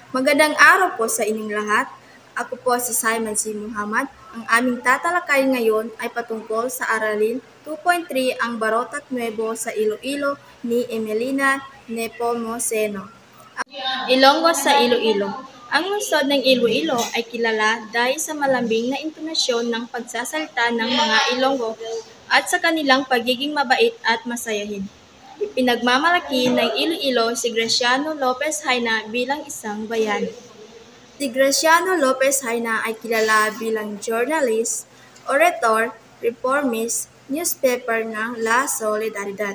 Magandang araw po sa inyong lahat. Ako po si Simon C. Muhammad. Ang aming tatalakay ngayon ay patungkol sa Aralin 2.3 ang Barota't Nuevo sa Iloilo ni Emelina Nepomuceno. Ilonggo sa Iloilo. Ang lungsod ng Iloilo ay kilala dahil sa malambing na intonasyon ng pagsasalita ng mga Ilonggo at sa kanilang pagiging mabait at masayahin. Ipinagmamalaki ng Iloilo si Graciano Lopez Haina bilang isang bayani. Si Graciano Lopez Haina ay kilala bilang journalist, orator, reformist, newspaper ng La Solidaridad.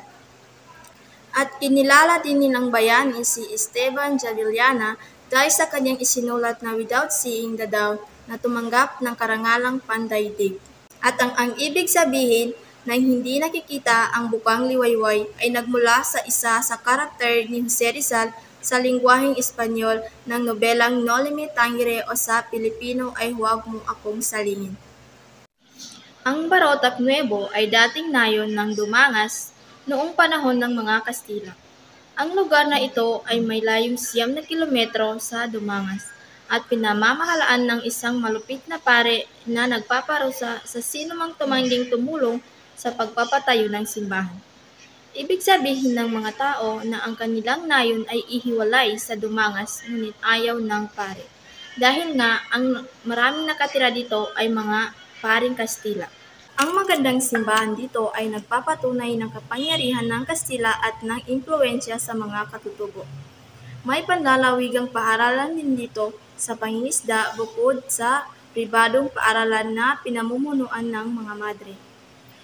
At kinilala din nilang bayani si Esteban Javillana dahil sa kanyang isinulat na Without Seeing the Dawn na tumanggap ng karangalang pandaigdig. At ang ibig sabihin ng hindi nakikita ang bukang liwayway ay nagmula sa isa sa karakter ni Jose Rizal sa lingwaheng Espanyol ng nobelang Noli Me Tangere o sa Pilipino ay Huwag Mo Akong Salingin. Ang Barotac Nuevo ay dating nayon ng Dumangas noong panahon ng mga Kastila. Ang lugar na ito ay may layong 9 kilometro sa Dumangas at pinamamahalaan ng isang malupit na pare na nagpaparusa sa sinumang tumangging tumulong sa pagpapatayo ng simbahan. Ibig sabihin ng mga tao na ang kanilang nayon ay ihiwalay sa Dumangas ngunit ayaw ng pare. Dahil nga ang maraming nakatira dito ay mga paring Kastila. Ang magandang simbahan dito ay nagpapatunay ng kapangyarihan ng Kastila at ng impluwensya sa mga katutubo. May panlalawigang paaralan din dito sa pangingisda bukod sa pribadong paaralan na pinamumunuan ng mga madre.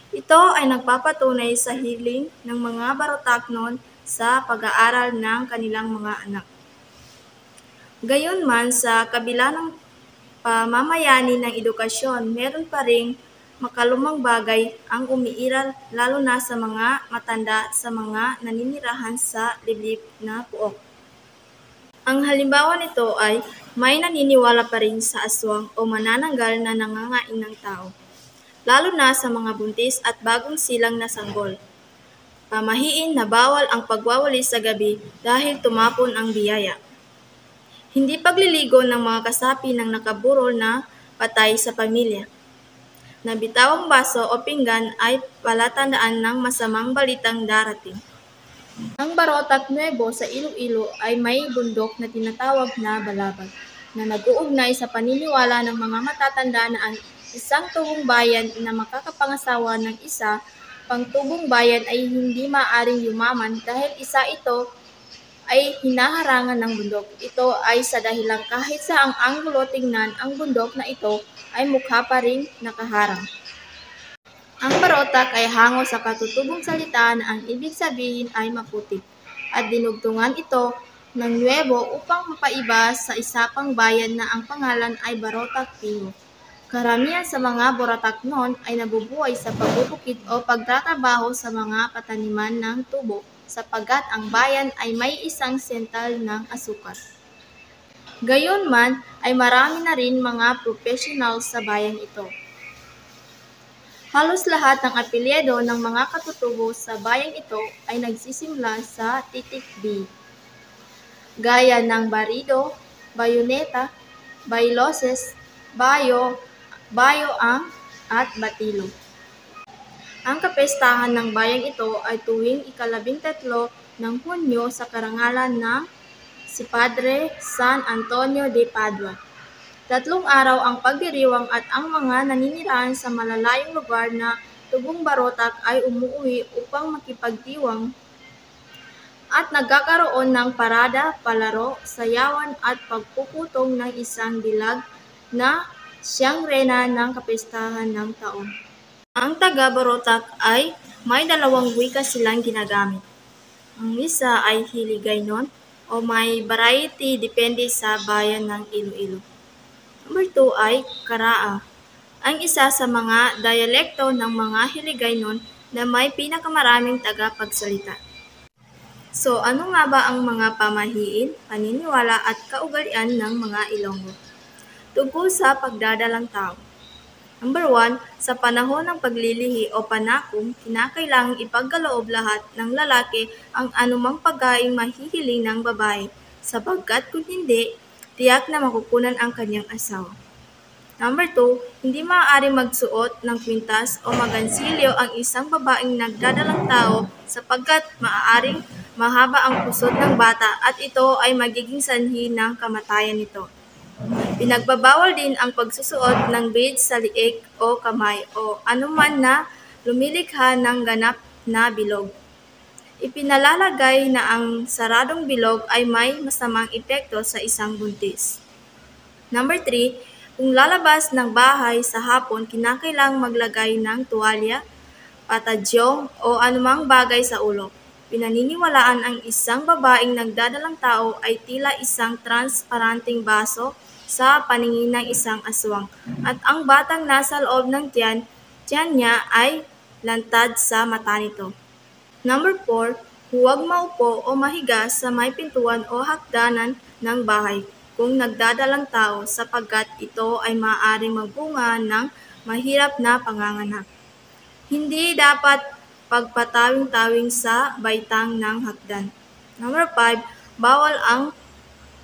Ito ay nagpapatunay sa hiling ng mga Barotacnon sa pag-aaral ng kanilang mga anak. Gayunman, sa kabila ng pamamayani ng edukasyon, meron pa ring makalumang bagay ang umiiral lalo na sa mga matanda sa mga naninirahan sa liblib na puok. Ang halimbawa nito ay may naniniwala pa rin sa aswang o manananggal na nangangain ng tao, lalo na sa mga buntis at bagong silang na sanggol. Pamahiin na bawal ang pagwawalis sa gabi dahil tumapon ang biyaya. Hindi pagliligo ng mga kasapi ng nakaburol na patay sa pamilya. Na bitawang baso o pinggan ay palatandaan ng masamang balitang darating. Ang Barotac Nuevo sa Iloilo ay may bundok na tinatawag na Balabag, na nag-uugnay sa paniniwala ng mga matatanda na ang isang tubong bayan na makakapangasawa ng isa pang tubong bayan ay hindi maaaring yumaman dahil isa ito ay hinaharangan ng bundok. Ito ay sa dahilang kahit sa ang anggulo tingnan ang bundok na ito ay mukha pa ring nakaharang. Ang Barotac ay hango sa katutubong salita na ang ibig sabihin ay maputik at dinugtungan ito ng Nuevo upang mapaiba sa isa pang bayan na ang pangalan ay Barotac Piho. Karamihan sa mga Barotac-non ay nabubuhay sa pagbubukid o pagtatrabaho sa mga pataniman ng tubo sapagkat ang bayan ay may isang sentral ng asukal. Gayunman ay marami na rin mga professional sa bayang ito. Halos lahat ng apelyido ng mga katutubo sa bayang ito ay nagsisimula sa titik B, gaya ng Barido, Bayoneta, Bailoses, Bayoang at Batilo. Ang kapestahan ng bayang ito ay tuwing ika-13 ng Hunyo sa karangalan ng si Padre San Antonio de Padua. 3 araw ang pagdiriwang at ang mga naninirahan sa malalayong lugar na tubong Barotac ay umuwi upang makipagdiwang at nagkakaroon ng parada, palaro, sayawan at pagpuputong ng isang dilag na siyang rena ng kapestahan ng taon. Ang taga-Barotac ay may 2 wika silang ginagamit. Ang isa ay Hiligaynon o may variety depende sa bayan ng Iloilo. Number 2 ay Karaa, ang isa sa mga dialekto ng mga Hiligaynon na may pinakamaraming tagapagsalita. So ano nga ba ang mga pamahiin, paniniwala at kaugalian ng mga Ilonggo? Tungkol sa pagdadalang tao. Number 1, sa panahon ng paglilihi o panakom, kinakailangang ipagkaloob lahat ng lalaki ang anumang pagkaing mahihiling ng babae, sapagkat kung hindi, tiyak na makukunan ang kanyang asawa. Number 2, hindi maaaring magsuot ng kwintas o magansilyo ang isang babaeng nagdadalang tao sapagkat maaaring mahaba ang pusod ng bata at ito ay magiging sanhi ng kamatayan nito. Pinagbabawal din ang pagsusuot ng beads sa liig o kamay o anuman na lumilikha ng ganap na bilog. Ipinalalagay na ang saradong bilog ay may masamang epekto sa isang buntis. Number 3, kung lalabas ng bahay sa hapon, kinakailang maglagay ng tuwalya, patadyong o anumang bagay sa ulo. Pinaniniwalaan ang isang babaeng nagdadalang tao ay tila isang transparenteng baso sa paningin ng isang aswang at ang batang nasa loob ng tiyan niya ay lantad sa mata nito. Number 4, huwag maupo o mahiga sa may pintuan o hagdanan ng bahay kung nagdadalang tao sapagkat ito ay maaaring magbunga ng mahirap na panganganak. Hindi dapat pagpatawing-tawing sa baitang ng hagdan. Number 5, bawal ang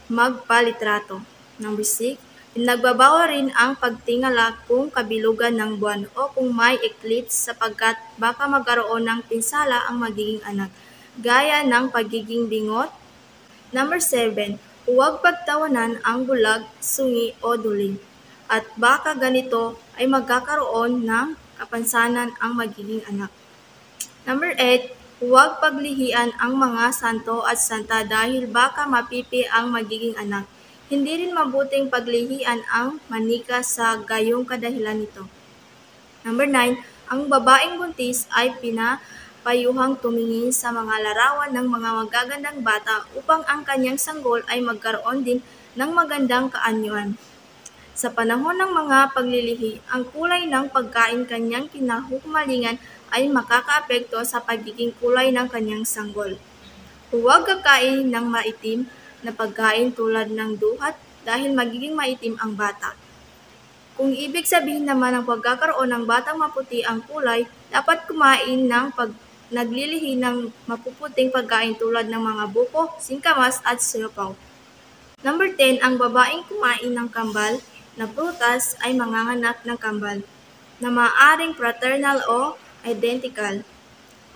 magpalitrato. Number 6, pinagbabawal rin ang pagtingala kung kabilugan ng buwan o kung may eclipse sapagkat baka magkaroon ng pinsala ang magiging anak, gaya ng pagiging bingot. Number 7, huwag pagtawanan ang bulag, sungi o duli, at baka ganito ay magkakaroon ng kapansanan ang magiging anak. Number 8, huwag paglihian ang mga santo at santa dahil baka mapipi ang magiging anak. Hindi rin mabuting paglihian ang manika sa gayong kadahilan nito. Number 9, ang babaeng buntis ay pinapayuhang tumingin sa mga larawan ng mga magagandang bata upang ang kanyang sanggol ay magkaroon din ng magandang kaanyuan. Sa panahon ng mga paglilihi, ang kulay ng pagkain kanyang kinahumalingan ay makakaapekto sa pagiging kulay ng kanyang sanggol. Huwag kakain ng maitim na pagkain tulad ng duhat dahil magiging maitim ang bata. Kung ibig sabihin naman ng pagkakaroon ng batang maputi ang kulay, dapat kumain ng naglilihi ng mapuputing pagkain tulad ng mga buko, singkamas at siopaw. Number 10, ang babaeng kumain ng kambal na prutas ay manganganak ng kambal na maaaring fraternal o identical.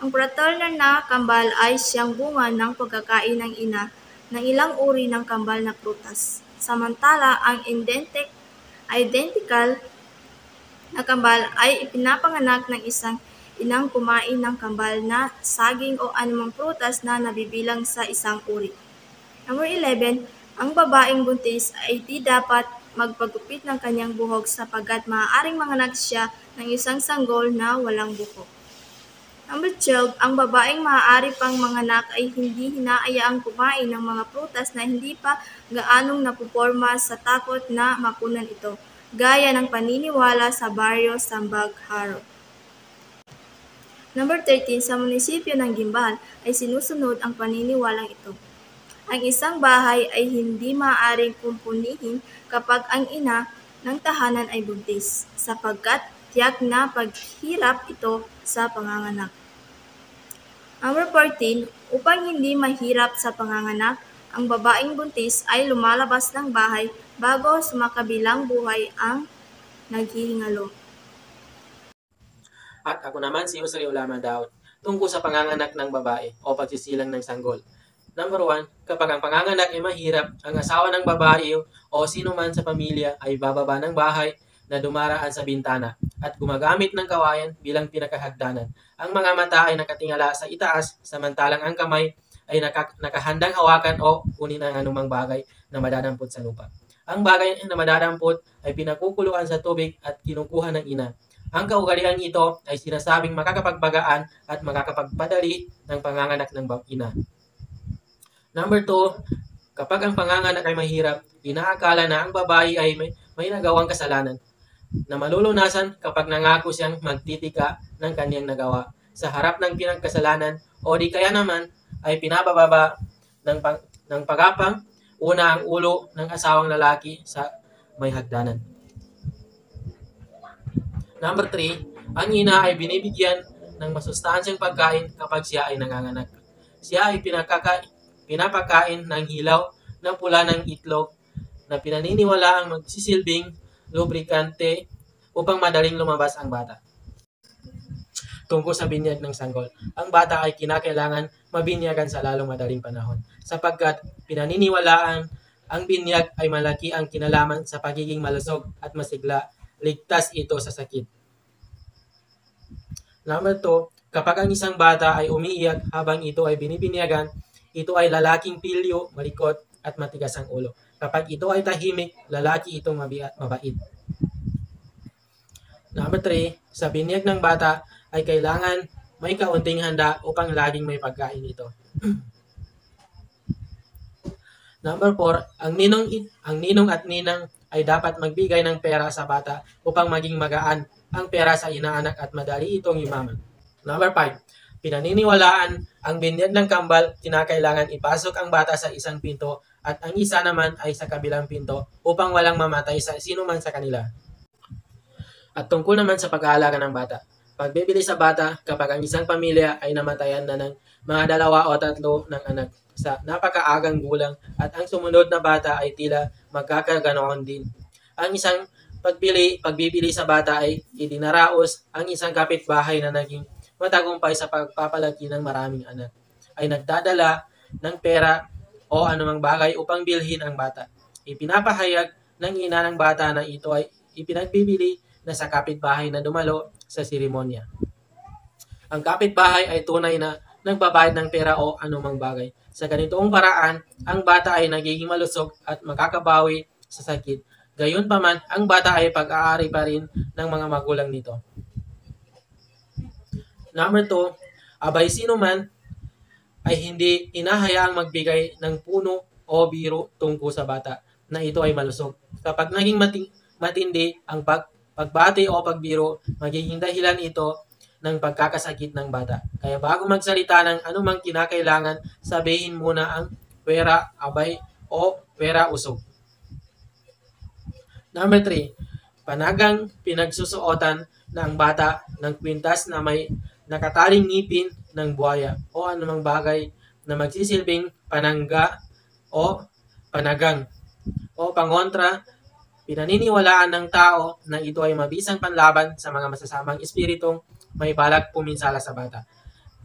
Ang fraternal na kambal ay siyang bunga ng pagkakain ng ina ng ilang uri ng kambal na prutas. Samantala, ang identical na kambal ay ipinapanganak ng isang inang kumain ng kambal na saging o anumang prutas na nabibilang sa isang uri. Number 11, ang babaeng buntis ay di dapat magpagupit ng kanyang buhok sapagkat maaaring manganak siya ng isang sanggol na walang buhok. Number 12, ang babaeng maaari pang manganak ay hindi hinaayaang kumain ng mga prutas na hindi pa gaanong napuporma sa takot na makunan ito, gaya ng paniniwala sa baryo Sambag-Haro. Number 13, sa munisipyo ng Gimbal ay sinusunod ang paniniwalang ito. Ang isang bahay ay hindi maaaring kumpunihin kapag ang ina ng tahanan ay buntis, sapagkat tiyak na paghirap ito sa panganganak. Number 14, upang hindi mahirap sa panganganak, ang babaeng buntis ay lumalabas ng bahay bago sumakabilang buhay ang naghihingalo. At ako naman si Usri Ulama Daud, tungkol sa panganganak ng babae o pagsisilang ng sanggol. Number 1, kapag ang panganganak ay mahirap, ang asawa ng babae o sino man sa pamilya ay bababa ng bahay na dumaraan sa bintana at gumagamit ng kawayan bilang pinakahagdanan. Ang mga mata ay nakatingala sa itaas, samantalang ang kamay ay nakahandang hawakan o kunin ang anumang bagay na madadampot sa lupa. Ang bagay na madadampot ay pinakukuluan sa tubig at kinukuha ng ina. Ang kaugalian ito ay sinasabing makakapagbagaan at makakapagpadali ng panganganak ng ina. Number 2, kapag ang panganganak ay mahirap, inaakala na ang babae ay may nagawang kasalanan na malulunasan kapag nangako siyang magtitika ng kanyang nagawa sa harap ng pinagkasalanan o di kaya naman ay pinabababa ng pagapang una ang ulo ng asawang lalaki sa may hagdanan. Number 3, ang ina ay binibigyan ng masustansyang pagkain kapag siya ay nanganganak. Siya ay pinapakain ng hilaw ng pula ng itlog na pinaniniwalaang magsisilbing lubrikante upang madaling lumabas ang bata. Tungkol sa binyag ng sanggol, ang bata ay kinakailangan mabinyagan sa lalong madaling panahon sapagkat pinaniniwalaan ang binyag ay malaki ang kinalaman sa pagiging malusog at masigla, ligtas ito sa sakit. Number 2, kapag ang isang bata ay umiiyak habang ito ay binibinyagan, ito ay lalaking pilyo, malikot at matigas ang ulo. Kapag ito ay tahimik, lalaki itong mabait. Number 3, sa binyag ng bata ay kailangan may kaunting handa upang laging may pagkain ito. Number 4, ang ninong at ninang ay dapat magbigay ng pera sa bata upang maging magaan ang pera sa inaanak at madali itong yumaman. Number 5, pinaniniwalaan ang binyag ng kambal, kinakailangan ipasok ang bata sa isang pinto at ang isa naman ay sa kabilang pinto upang walang mamatay sa sino man sa kanila. At tungkol naman sa pag-aalaga ng bata, pagbibili sa bata kapag ang isang pamilya ay namatayan na ng mga 2 o 3 ng anak sa napakaagang gulang at ang sumunod na bata ay tila magkakaganoon din. Ang isang pagbibili sa bata ay idinaraos ang isang kapitbahay na naging matagumpay sa pagpapalaki ng maraming anak ay nagdadala ng pera o anumang bagay upang bilhin ang bata. Ipinapahayag ng ina ng bata na ito ay ipinagbibili na sa kapitbahay na dumalo sa seremonya. Ang kapitbahay ay tunay na nagbabayad ng pera o anumang bagay. Sa ganitong paraan, ang bata ay nagiging malusog at makakabawi sa sakit. Gayunpaman, ang bata ay pag-aari pa rin ng mga magulang nito. Number 2, abay sino man ay hindi inahayaang magbigay ng puno o biro tungkol sa bata na ito ay malusog. Kapag naging matindi ang pagbati o pagbiro, magiging dahilan ito ng pagkakasakit ng bata. Kaya bago magsalita ng anumang kinakailangan, sabihin muna ang pera abay o pera usog. Number 3, panagang pinagsusuotan ng bata ng kwintas na may nakataling ngipin ng buhaya o anumang bagay na magsisilbing panangga o panagang. O pangontra, pinaniniwalaan ng tao na ito ay mabisang panlaban sa mga masasamang espiritong may balak puminsala sa bata.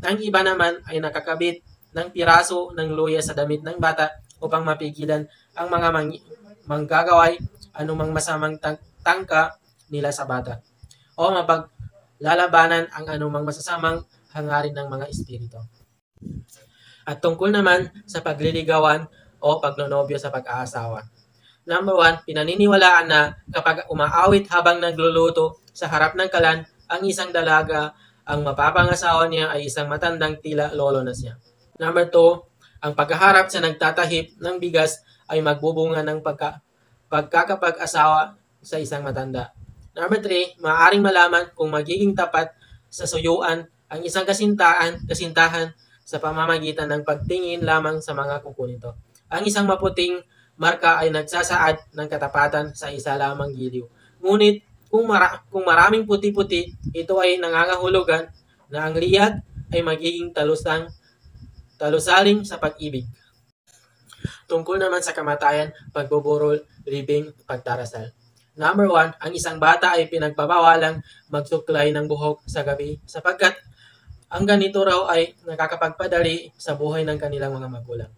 Ang iba naman ay nakakabit ng piraso ng luya sa damit ng bata upang mapigilan ang mga manggagaway anumang masamang tangka nila sa bata o mapaglalabanan ang anumang masasamang hangarin ng mga espiritu. At tungkol naman sa pagliligawan o pagnonobyo sa pag-aasawa. Number 1, pinaniniwalaan na kapag umaawit habang nagluluto sa harap ng kalan, ang isang dalaga, ang mapapangasawa niya ay isang matandang tila lolo na siya. Number 2, ang paghaharap sa nagtatahip ng bigas ay magbubunga ng pagkakapag-asawa sa isang matanda. Number 3, maaaring malaman kung magiging tapat sa suyuan ang isang kasintahan sa pamamagitan ng pagtingin lamang sa mga kuko nito. Ang isang maputing marka ay nagsasaad ng katapatan sa isa lamang giliw. Ngunit kung maraming puti-puti, ito ay nangangahulugan na ang liyag ay magiging talusaling sa pag-ibig. Tungkol naman sa kamatayan, pagbuburol, libing, pagdarasal. Number 1, ang isang bata ay pinagbabawalang magsuklay ng buhok sa gabi sapagkat ang ganito raw ay nakakapagpadali sa buhay ng kanilang mga magulang.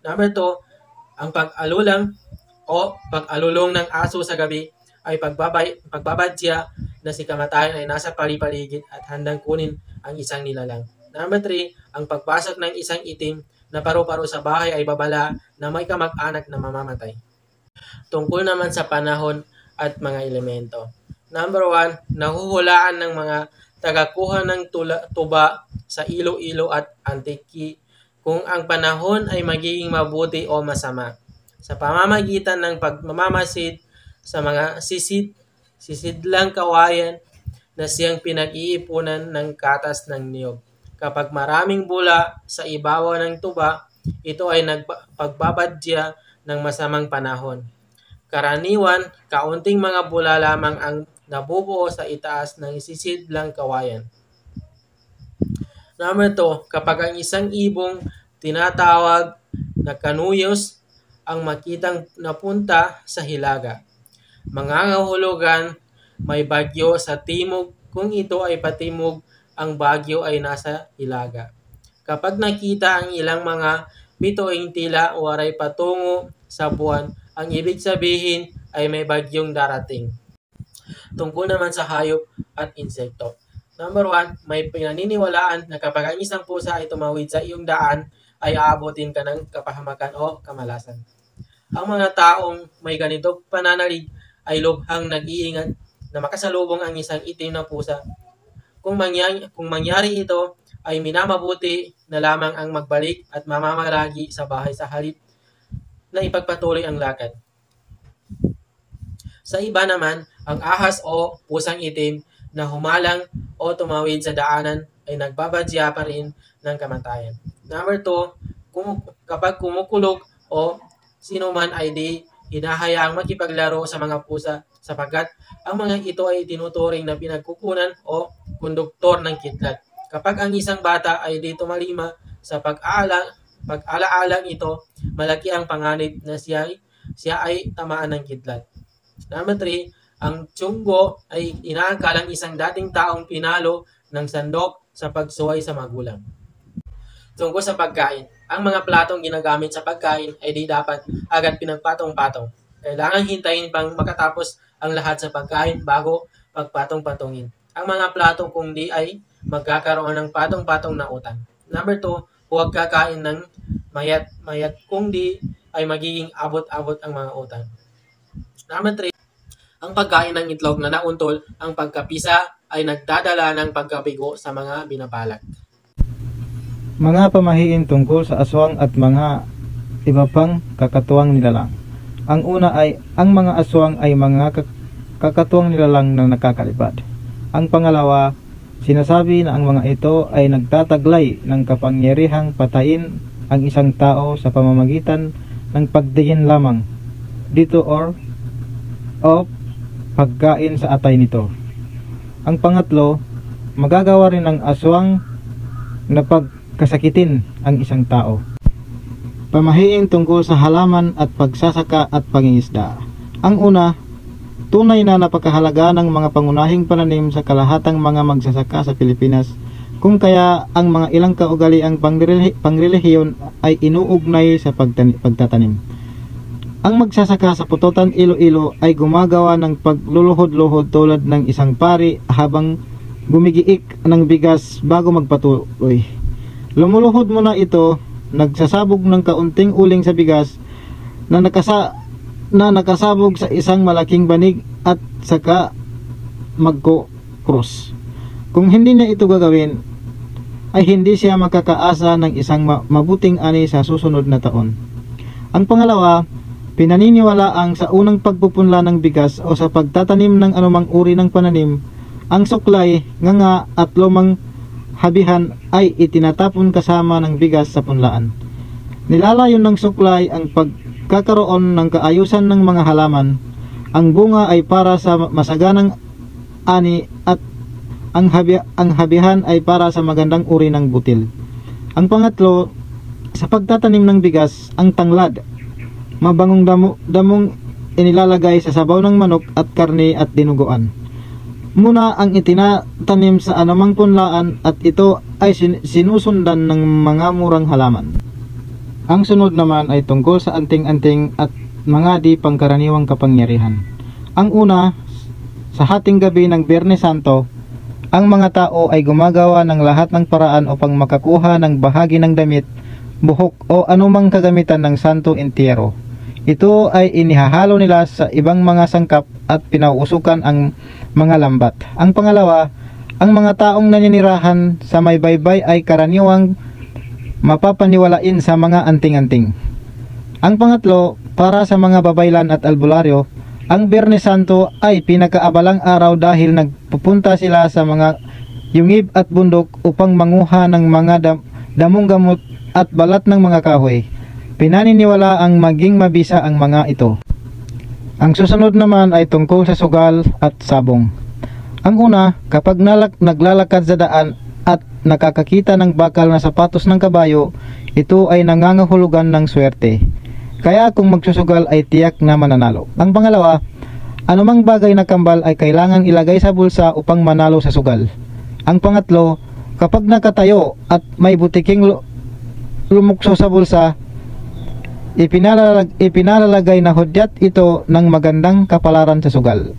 Number 2, ang pag-alulang o pag-alulong ng aso sa gabi ay pagbabadya na si kamatayan ay nasa palipaligid at handang kunin ang isang nilalang. Number 3, ang pagpasok ng isang itim na paru-paro sa bahay ay babala na may kamag-anak na mamamatay. Tungkol naman sa panahon at mga elemento. Number 1, nahuhulaan ng mga tagakuha ng tuba sa Iloilo at Antique kung ang panahon ay magiging mabuti o masama sa pamamagitan ng pagmamamasid sa mga sisidlang kawayan na siyang pinag-iipunan ng katas ng niyog. Kapag maraming bula sa ibabaw ng tuba, ito ay pagbabadya ng masamang panahon. Karaniwan, kaunting mga bula lamang ang nabubuo sa itaas ng sisidlang kawayan. Number 2, kapag ang isang ibong tinatawag na kanuyos ang makitang napunta sa hilaga. Mangangahulugan, may bagyo sa timog kung ito ay patimog, ang bagyo ay nasa hilaga. Kapag nakita ang ilang mga bituing tila waray patungo sa buwan, ang ibig sabihin ay may bagyong darating. Tungkol naman sa hayop at insekto. Number 1, may pinaniniwalaan na kapag ang isang pusa ay tumawid sa iyong daan, ay aabutin ka ng kapahamakan o kamalasan. Ang mga taong may ganitong pananalig ay lubhang nag-iingat na makasalubong ang isang itim na pusa. Kung mangyari ito, ay minamabuti na lamang ang magbalik at mamamaragi sa bahay sa halip na ipagpatuloy ang lakad. Sa iba naman, ang ahas o pusang itim na humalang o tumawid sa daanan ay nagbabadya pa rin ng kamatayan. Number 2, kapag kumukulog o sino man ay di hinahayaang makipaglaro sa mga pusa sapagkat ang mga ito ay tinuturing na pinagkukunan o konduktor ng kidlat. Kapag ang isang bata ay di tumalima sa pag-alaalang ito, malaki ang panganib na siya ay tamaan ng kidlat. Number 3, ang tiyunggo ay inaakalang isang dating taong pinalo ng sandok sa pagsuway sa magulang. Tungkol sa pagkain, ang mga platong ginagamit sa pagkain ay di dapat agad pinagpatong-patong. Kailangan hintayin pang makatapos ang lahat sa pagkain bago pagpatong-patongin. Ang mga plato kung di ay magkakaroon ng patong-patong na utang. Number 2, huwag kakain ng mayat kung di ay magiging abot-abot ang mga utang. Number 3, ang pagkain ng itlog na nauntol, ang pagkapisa ay nagdadala ng pagkabigo sa mga binabalak. Mga pamahiin tungkol sa aswang at mga iba pang kakatuwang nilalang. Ang una ay, ang mga aswang ay mga kakatuwang nilalang na nakakalipad. Ang pangalawa, sinasabi na ang mga ito ay nagtataglay ng kapangyarihang patayin ang isang tao sa pamamagitan ng pagdiin lamang dito o pagkain sa atay nito. Ang pangatlo, magagawa rin ng aswang na pagkasakitin ang isang tao. Pamahiin tungkol sa halaman at pagsasaka at pangingisda. Ang una, tunay na napakahalaga ng mga pangunahing pananim sa kalahatang mga magsasaka sa Pilipinas, kung kaya ang mga ilang kaugaliang pangrelihiyon ay inuugnay sa pagtatanim. Ang magsasaka sa Pututan, Iloilo ay gumagawa ng pagluluhod-luhod tulad ng isang pari habang gumigiik ng bigas bago magpatuloy. Lumuluhod muna ito, nagsasabog ng kaunting uling sa bigas na nakasabog sa isang malaking banig at saka magko-cross. Kung hindi niya ito gagawin, ay hindi siya makakaasa ng isang mabuting ani sa susunod na taon. Ang pangalawa, pinaniniwalaang sa unang pagpupunla ng bigas o sa pagtatanim ng anumang uri ng pananim, ang suklay, nganga at lumang habihan ay itinatapon kasama ng bigas sa punlaan. Nilalayon ng suklay ang pagkakaroon ng kaayusan ng mga halaman. Ang bunga ay para sa masaganang ani at ang habihan ay para sa magandang uri ng butil. Ang pangatlo, sa pagtatanim ng bigas, ang tanglad, mabangong damong inilalagay sa sabaw ng manok at karne at dinuguan. Muna ang itinatanim sa anumang punlaan at ito ay sinusundan ng mga murang halaman. Ang sunod naman ay tungkol sa anting-anting at mga di pangkaraniwang kapangyarihan. Ang una, sa hating gabi ng Biyernes Santo, ang mga tao ay gumagawa ng lahat ng paraan upang makakuha ng bahagi ng damit, buhok o anumang kagamitan ng Santo Entierro. Ito ay inihahalo nila sa ibang mga sangkap at pinauusukan ang mga lambat. Ang pangalawa, ang mga taong naninirahan sa may baybay ay karaniwang mapapaniwalain sa mga anting-anting. Ang pangatlo, para sa mga babaylan at albularyo, ang Biyernes Santo ay pinakaabalang araw dahil nagpupunta sila sa mga yungib at bundok upang manguha ng mga damong gamot at balat ng mga kahoy. Pinaniniwala ang maging mabisa ang mga ito. Ang susunod naman ay tungkol sa sugal at sabong. Ang una, kapag naglalakad sa daan at nakakakita ng bakal na sapatos ng kabayo, ito ay nangangahulugan ng swerte. Kaya kung magsusugal ay tiyak na mananalo. Ang pangalawa, anumang bagay na kambal ay kailangang ilagay sa bulsa upang manalo sa sugal. Ang pangatlo, kapag nakatayo at may butiking lumukso sa bulsa, ipinalalagay na hudyat ito ng magandang kapalaran sa sugal.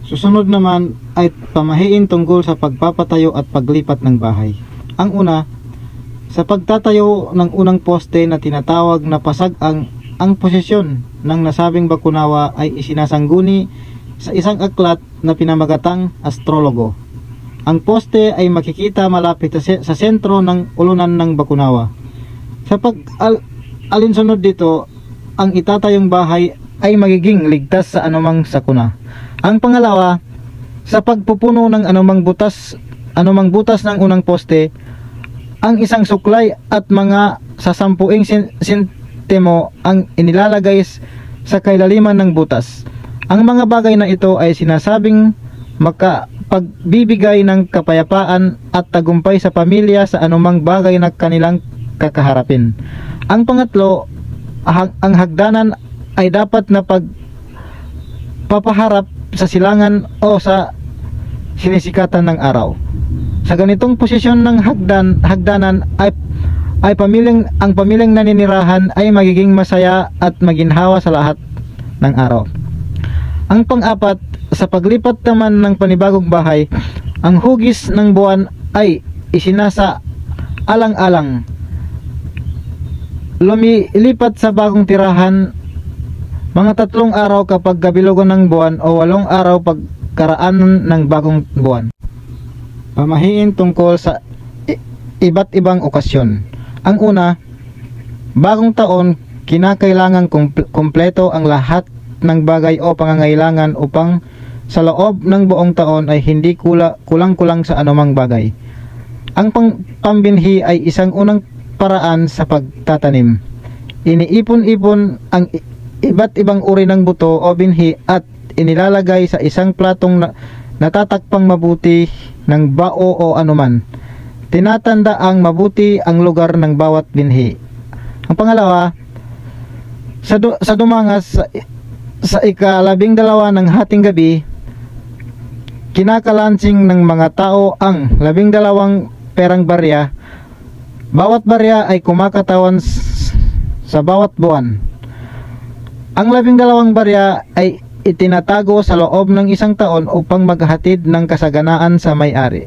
Susunod naman ay pamahiin tungkol sa pagpapatayo at paglipat ng bahay. Ang una, sa pagtatayo ng unang poste na tinatawag na pasag ang posisyon ng nasabing bakunawa ay isinasangguni sa isang aklat na pinamagatang astrologo. Ang poste ay makikita malapit sa sentro ng ulunan ng bakunawa. Sa alinsunod dito, ang itatayong bahay ay magiging ligtas sa anumang sakuna. Ang pangalawa, sa pagpupuno ng anumang butas ng unang poste, ang isang suklay at mga sasampuing sentimo ang inilalagay sa kailaliman ng butas. Ang mga bagay na ito ay sinasabing makapagbibigay ng kapayapaan at tagumpay sa pamilya sa anumang bagay na kanilang kakaharapin. Ang pangatlo, ang hagdanan ay dapat na pagpapaharap sa silangan o sa sinisikatan ng araw. Sa ganitong posisyon ng hagdanan ay ang pamilyang naninirahan ay magiging masaya at maginhawa sa lahat ng araw. Ang pang-apat, sa paglipat naman ng panibagong bahay, ang hugis ng buwan ay isinasa alang-alang. Lumilipat sa bagong tirahan mga 3 araw kapag kabilugan ng buwan o 8 araw pagkaraan ng bagong buwan. Pamahiin tungkol sa iba't ibang okasyon. Ang una, bagong taon, kinakailangan kumpleto ang lahat ng bagay o pangangailangan upang sa loob ng buong taon ay hindi kulang-kulang sa anumang bagay. Ang pambinhi ay isang unang paraan sa pagtatanim. Iniipon-ipon ang iba't ibang uri ng buto o binhi at inilalagay sa isang platong natatakpang mabuti ng bao o anuman. Tinatanda ang mabuti ang lugar ng bawat binhi. Ang pangalawa, sa dumangas sa ika-12 ng hating gabi, kinakalansing ng mga tao ang 12 perang barya. Bawat barya ay kumakatawan sa bawat buwan. Ang 12 barya ay itinatago sa loob ng isang taon upang maghatid ng kasaganaan sa may-ari.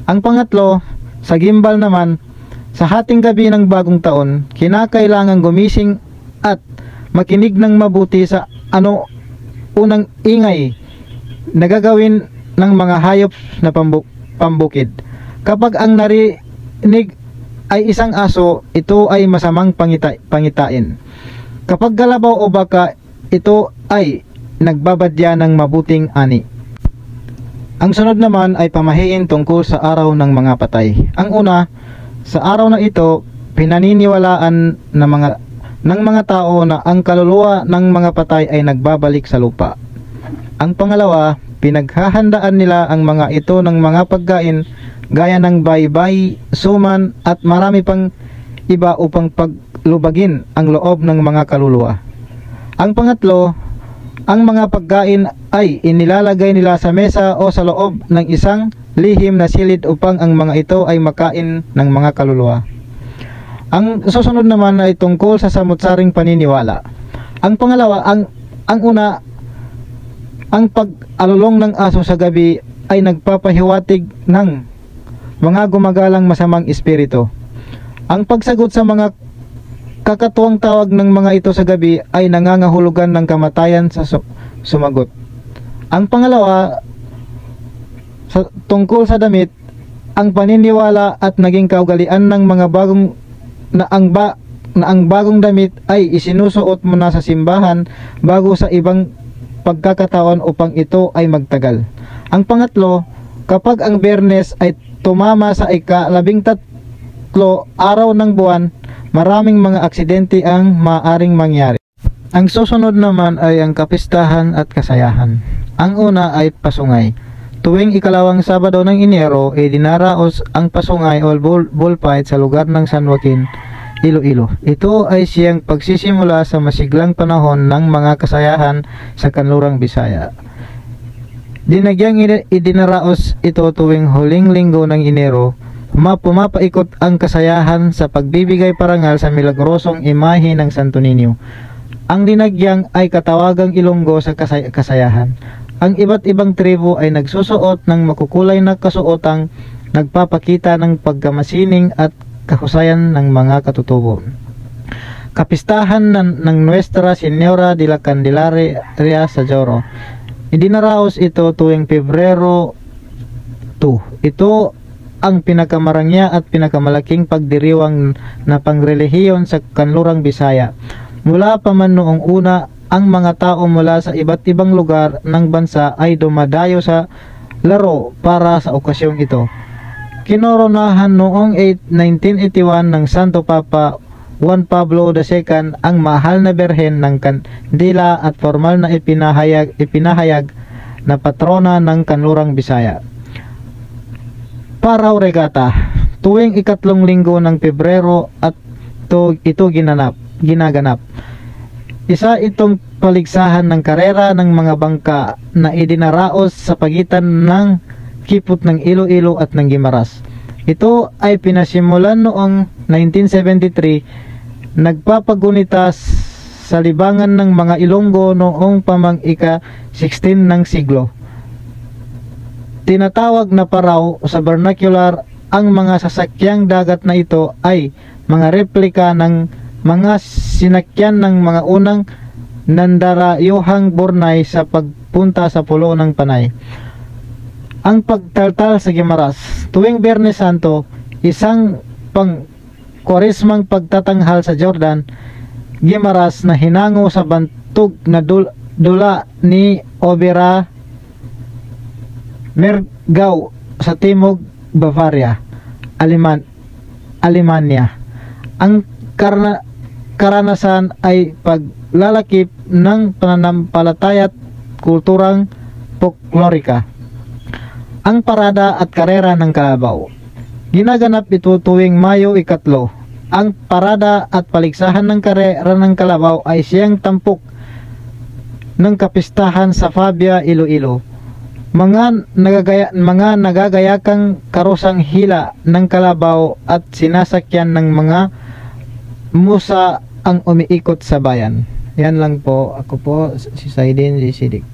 Ang pangatlo, sa gimbal naman, sa hating gabi ng bagong taon, kinakailangan gumising at makinig ng mabuti sa unang ingay na gagawin ng mga hayop na pambukid. Kapag ang narinig ay isang aso, ito ay masamang pangitain. Kapag galabaw o baka, ito ay nagbabadya ng mabuting ani. Ang sunod naman ay pamahiin tungkol sa araw ng mga patay. Ang una, sa araw na ito, pinaniniwalaan ng mga tao na ang kaluluwa ng mga patay ay nagbabalik sa lupa. Ang pangalawa, pinaghahandaan nila ang mga ito ng mga pagkain gaya ng baybay, suman at marami pang iba upang paglubagin ang loob ng mga kaluluwa. Ang pangatlo, ang mga pagkain ay inilalagay nila sa mesa o sa loob ng isang lihim na silid upang ang mga ito ay makain ng mga kaluluwa. Ang susunod naman ay tungkol sa samut-saring paniniwala. Ang pangalawa, ang una, ang pag-alulong ng aso sa gabi ay nagpapahiwatig ng mga gumagalang masamang espiritu. Ang pagsagot sa mga kakatuwang tawag ng mga ito sa gabi ay nangangahulugan ng kamatayan sa sumagot. Ang pangalawa, tungkol sa damit, ang paniniwala at naging kaugalian ng mga bagong na ang bagong damit ay isinusuot muna sa simbahan bago sa ibang pagkakataon upang ito ay magtagal. Ang pangatlo, kapag ang Biyernes ay tumama sa ika-13 araw ng buwan, maraming mga aksidente ang maaring mangyari. Ang susunod naman ay ang kapistahan at kasayahan. Ang una ay pasungay. Tuwing ikalawang Sabado ng Enero, dinaraos ang pasungay o bullfight sa lugar ng San Joaquin. Iloilo. Ito ay siyang pagsisimula sa masiglang panahon ng mga kasayahan sa Kanlurang Bisaya. Dinagyang idinaraos ito tuwing huling linggo ng Enero. Pumapaikot ang kasayahan sa pagbibigay parangal sa milagrosong imahe ng Santo Niño. Ang dinagyang ay katawagang Ilonggo sa kasayahan. Ang iba't ibang tribo ay nagsusuot ng makukulay na kasuotang nagpapakita ng pagkamasining at kahusayan ng mga katutubo. Kapistahan ng Nuestra Señora de la Candelaria sa Joro. Idinaraos ito tuwing Pebrero 2. Ito ang pinakamarangya at pinakamalaking pagdiriwang na pangrelihiyon sa Kanlurang Bisaya. Mula pa man noong una, ang mga tao mula sa iba't ibang lugar ng bansa ay dumadayo sa laro para sa okasyong ito. Kinoronahan noong 1981 ng Santo Papa Juan Pablo II ang mahal na berhen ng Kandila at formal na ipinahayag na patrona ng Kanlurang Bisaya. Paraw Regata, tuwing ikatlong linggo ng Pebrero at ito ginaganap. Isa itong paligsahan ng karera ng mga bangka na idinaraos sa pagitan ng kipot ng Iloilo at ng Guimaras. Ito ay pinasimulan noong 1973, nagpapagunita sa libangan ng mga Ilonggo noong ika-16 ng siglo. Tinatawag na paraw sa vernacular, ang mga sasakyang dagat na ito ay mga replika ng mga sinakyan ng mga unang nandarayuhang Bornay sa pagpunta sa pulo ng Panay. Ang pagtaltal sa Guimaras tuwing Biyernes Santo, isang pang-kwaresmang pagtatanghal sa Jordan, Guimaras na hinango sa bantog na dula ni Obera Mergau sa timog Bavaria, Alemania. Ang karanasan ay paglalakip ng pananampalataya at kulturang folklorika. Ang parada at karera ng kalabaw. Ginaganap ito tuwing Mayo 3. Ang parada at paligsahan ng karera ng kalabaw ay siyang tampok ng kapistahan sa Fabia, Iloilo. Mga nagagayakang karusang hila ng kalabaw at sinasakyan ng mga musa ang umiikot sa bayan. Yan lang po. Ako po si Saidin Sidik.